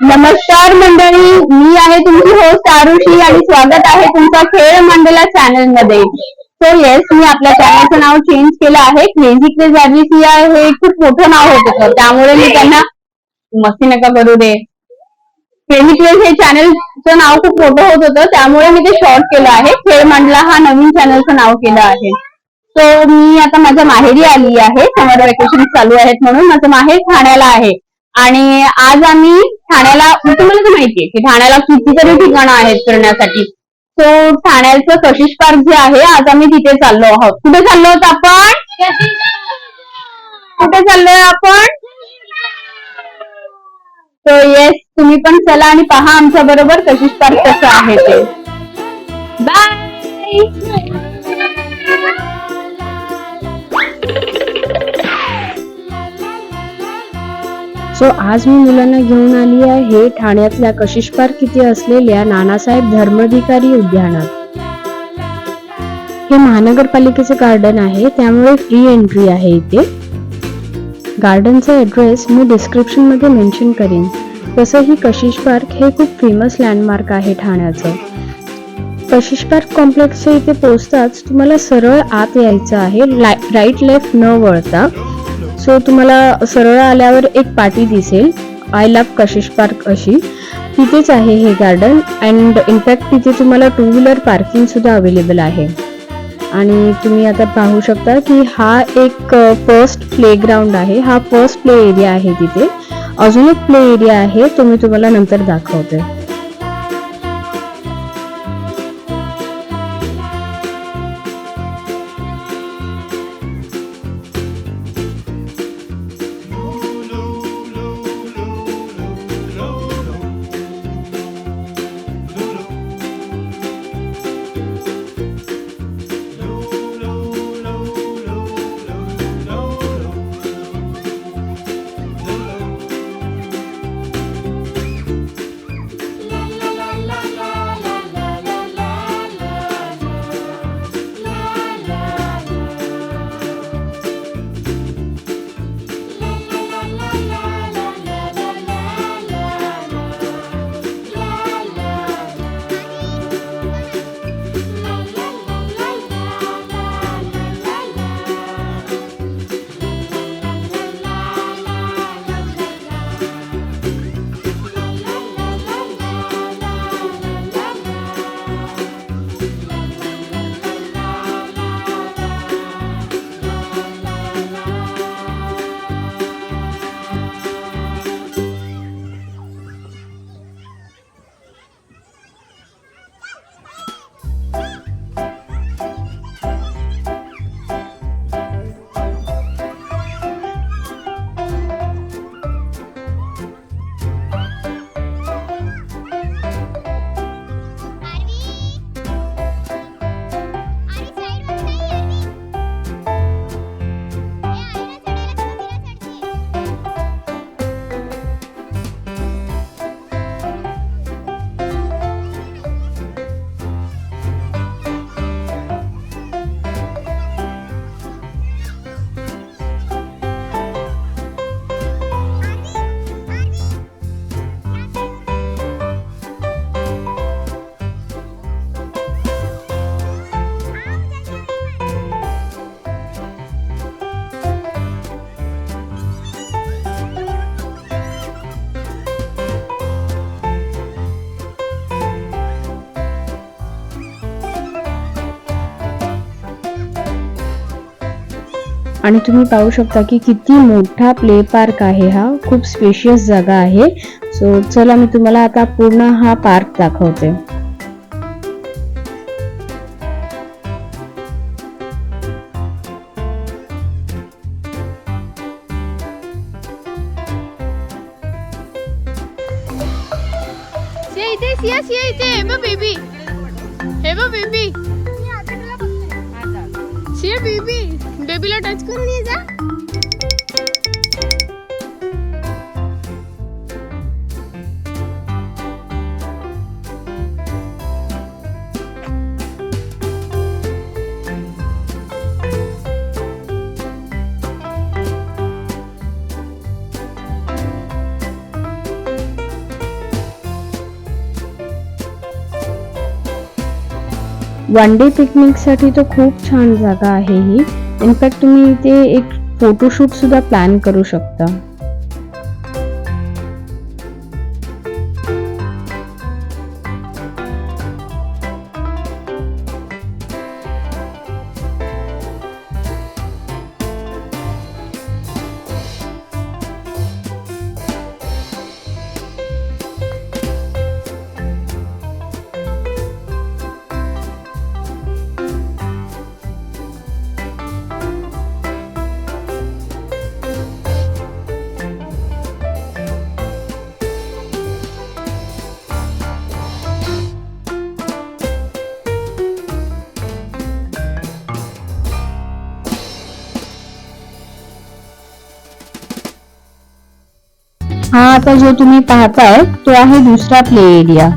नमस्कार मंडळी, मी आहे तुमची होस्ट आरुषी आणि स्वागत आहे तुमचा खेळ मंडला चॅनल मध्ये. सो येस, मी आपल्या चॅनलचं नाव चेंज केलं आहे. क्रेझी क्रेझ आरबीसीआ हे खूप मोठं नाव होतं, त्यामुळे मी त्यांना मस्ती नका करू दे. क्रेझी क्रेझ हे चॅनलचं नाव खूप मोठं होत होतं, त्यामुळे मी ते शॉर्ट केलं आहे. खेळ मंडला हा नवीन चॅनलचं नाव केलं आहे. सो मी आता माझ्या माहेरी आली आहे. समर वेकेशन चालू आहेत म्हणून माझं माहेर ठाण्याला आहे. आणि आज आम्ही ठाण्याला, तुम्हाला तर माहितीये की ठाण्याला कितीतरी ठिकाणं आहेत फिरण्यासाठी. सो ठाण्याचं कशिश पार्क जे आहे, आज आम्ही तिथे चाललो आहोत. कुठे चाललो आहोत आपण? कुठे चाललोय आपण? सो येस, तुम्ही पण चला आणि पहा आमच्या बरोबर कशिश पार्क कसं आहे ते. बाय. सो आज मी मुलांना घेऊन आली आहे ठाण्यातल्या कशिश पार्क इथे असलेल्या नानासाहेब धर्माधिकारी उद्यानात. हे महानगरपालिकेचे गार्डन आहे, त्यामुळे फ्री एंट्री आहे इथे. गार्डनचा ॲड्रेस मी डिस्क्रिप्शन मध्ये मेन्शन करीन. तसंही कशिश पार्क हे खूप फेमस लँडमार्क आहे ठाण्याचं. कशिश पार्क कॉम्प्लेक्सच्या इथे पोहोचताच तुम्हाला सरळ आत यायचं आहे, राईट लेफ्ट न वळता. सो तुम्हाला सरळ आल्यावर एक पाटी दिसेल, आय लव्ह कशिश पार्क अशी. तिथेच आहे हे गार्डन. अँड इनफॅक्ट तिथे तुम्हाला 2 व्हीलर पार्किंग सुद्धा अवेलेबल आहे. आणि तुम्ही आता पाहू शकता की हा एक फर्स्ट प्ले ग्राउंड आहे. हा फर्स्ट प्ले एरिया आहे. तिथे अजून एक प्ले एरिया आहे, तो मी तुम्हाला नंतर दाखवते. आणि तुम्ही पाहू शकता की किती मोठा प्ले पार्क आहे. हा खूप स्पेशियस जागा आहे. सो चला मी तुम्हाला आता पूर्ण हा पार्क दाखवते. बेबीला टच करून ये जा. वन डे पिकनिक साठी तो खूप छान जागा आहे ही. इनफॅक्ट तुम्ही इथे एक फोटोशूट सुद्धा प्लॅन करू शकता. हा आता जो तुम्ही पाहताय तो आहे दुसरा प्ले एरिया.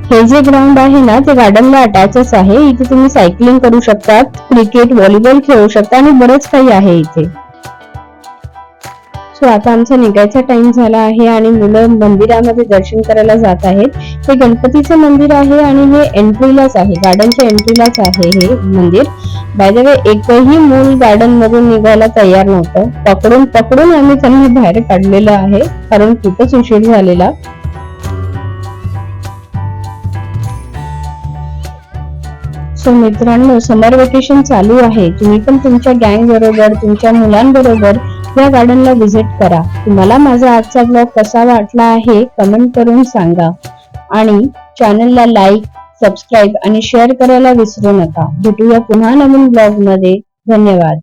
हे जे ग्राउंड आहे ना ते गार्डनला अटॅचच आहे. इथे तुम्ही सायकलिंग करू शकता, क्रिकेट, व्हॉलीबॉल खेळू शकता आणि बरेच काही आहे इथे. सो आता आमचा निघायचा टाइम झाला आहे आणि मुलं मंदिरामध्ये दर्शन करायला जात आहेत. हे गणपतीचं मंदिर आहे आणि हे एंट्रीलाच आहे, गार्डनच्या एंट्रीलाच आहे हे मंदिर. बाय द वे एकही मूल गार्डन मधून निघायला तयार नव्हतं. पकडून पकडून आम्ही त्यांना बाहेर काढलेलं आहे कारण खूपच उशीर झालेला. सो मित्रांनो, समर वेकेशन चालू आहे. तुम्ही पण तुमच्या गँग बरोबर, तुमच्या मुलांबरोबर या गार्डनला व्हिजिट करा. तुम्हाला माझा आजचा ब्लॉग कसा वाटला आहे कमेंट करून सांगा आणि चॅनलला लाईक, सबस्क्राईब आणि शेअर करायला विसरू नका. भेटूया पुन्हा नवीन ब्लॉग मध्ये. धन्यवाद.